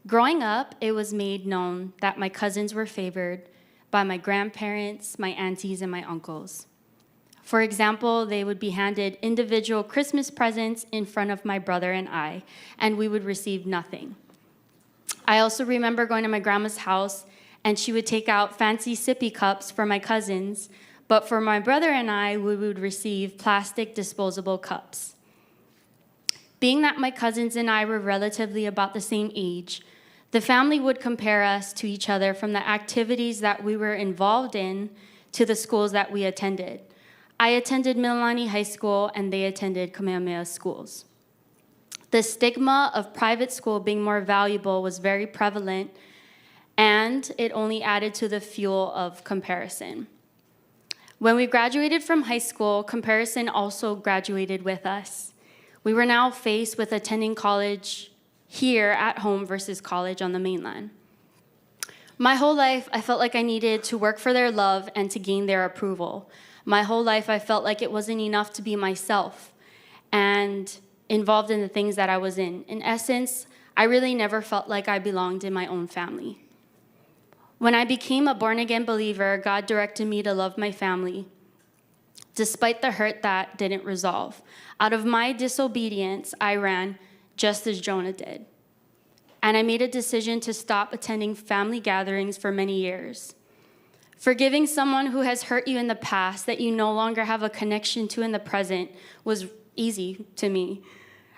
Growing up, it was made known that my cousins were favored by my grandparents, my aunties, and my uncles. For example, they would be handed individual Christmas presents in front of my brother and we would receive nothing. I also remember going to my grandma's house, and she would take out fancy sippy cups for my cousins, but for my brother and I, we would receive plastic disposable cups. Being that my cousins and I were relatively about the same age, the family would compare us to each other from the activities that we were involved in to the schools that we attended. I attended Mililani High School, and they attended Kamehameha schools. The stigma of private school being more valuable was very prevalent, and it only added to the fuel of comparison. When we graduated from high school, comparison also graduated with us. We were now faced with attending college here at home versus college on the mainland. My whole life, I felt like I needed to work for their love and to gain their approval. My whole life, I felt like it wasn't enough to be myself and involved in the things that I was in. In essence, I really never felt like I belonged in my own family. When I became a born-again believer, God directed me to love my family, despite the hurt that didn't resolve. Out of my disobedience, I ran just as Jonah did. And I made a decision to stop attending family gatherings for many years. Forgiving someone who has hurt you in the past that you no longer have a connection to in the present was easy to me.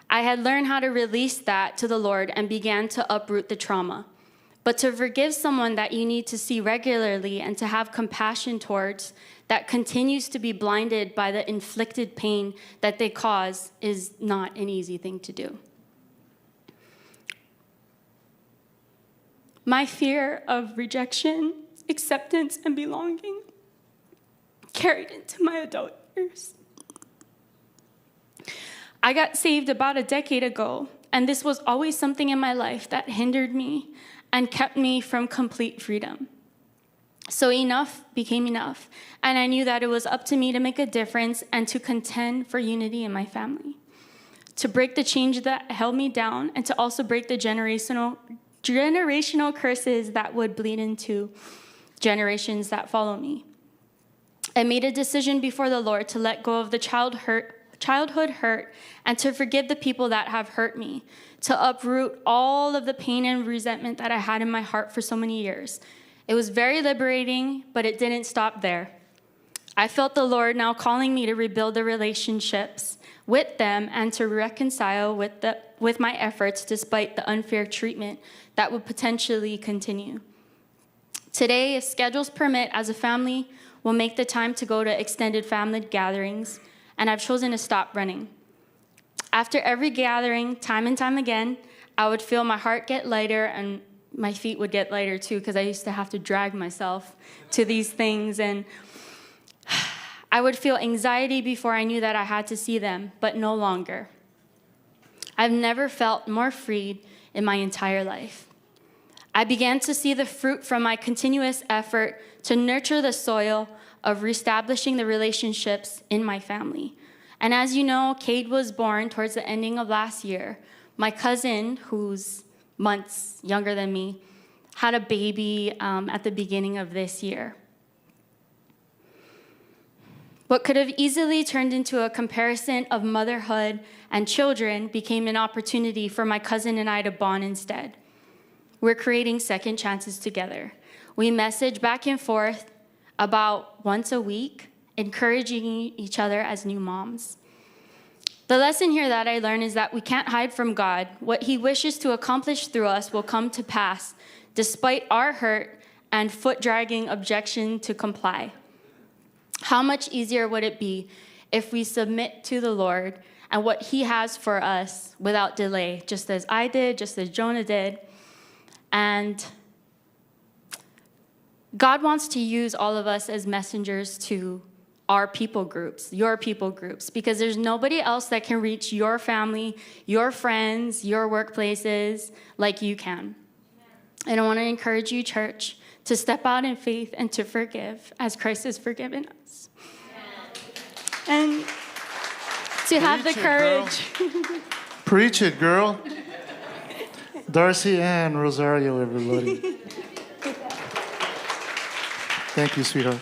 I had learned how to release that to the Lord and began to uproot the trauma. But to forgive someone that you need to see regularly and to have compassion towards that continues to be blinded by the inflicted pain that they cause is not an easy thing to do. My fear of rejection, acceptance, and belonging carried into my adult years. I got saved about a decade ago, and this was always something in my life that hindered me and kept me from complete freedom. So enough became enough, and I knew that it was up to me to make a difference and to contend for unity in my family, to break the change that held me down, and to also break the generational curses that would bleed into generations that follow me. I made a decision before the Lord to let go of the childhood hurt and to forgive the people that have hurt me, to uproot all of the pain and resentment that I had in my heart for so many years. It was very liberating, but it didn't stop there. I felt the Lord now calling me to rebuild the relationships with them and to reconcile with my efforts despite the unfair treatment that would potentially continue. Today, if schedules permit, as a family, we'll make the time to go to extended family gatherings, and I've chosen to stop running. After every gathering, time and time again, I would feel my heart get lighter and my feet would get lighter too, because I used to have to drag myself to these things, and I would feel anxiety before I knew that I had to see them, but no longer. I've never felt more freed in my entire life. I began to see the fruit from my continuous effort to nurture the soil of reestablishing the relationships in my family. And as you know, Cade was born towards the ending of last year. My cousin, who's months younger than me, had a baby at the beginning of this year. What could have easily turned into a comparison of motherhood and children became an opportunity for my cousin and I to bond instead. We're creating second chances together. We message back and forth about once a week, encouraging each other as new moms. The lesson here that I learned is that we can't hide from God. What he wishes to accomplish through us will come to pass, despite our hurt and foot-dragging objection to comply. How much easier would it be if we submit to the Lord and what he has for us without delay, just as I did, just as Jonah did. And God wants to use all of us as messengers to our people groups, your people groups, because there's nobody else that can reach your family, your friends, your workplaces like you can. And I want to encourage you, church, to step out in faith and to forgive as Christ has forgiven us. And to have the courage. Preach it, girl. Darcie and Rosario, everybody. Thank you, sweetheart.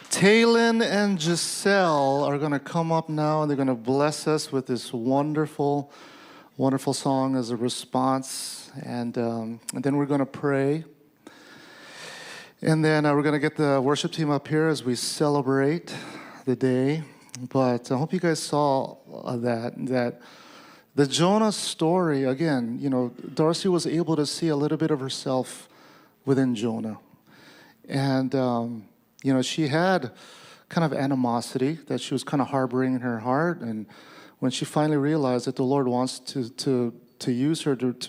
Taylin and Giselle are going to come up now, and they're going to bless us with this wonderful, wonderful song as a response. And then we're going to pray. And then we're going to get the worship team up here as we celebrate the day. But I hope you guys saw that the Jonah story, again, Darcie was able to see a little bit of herself within Jonah. And, she had kind of animosity that she was kind of harboring in her heart. And when she finally realized that the Lord wants to use her to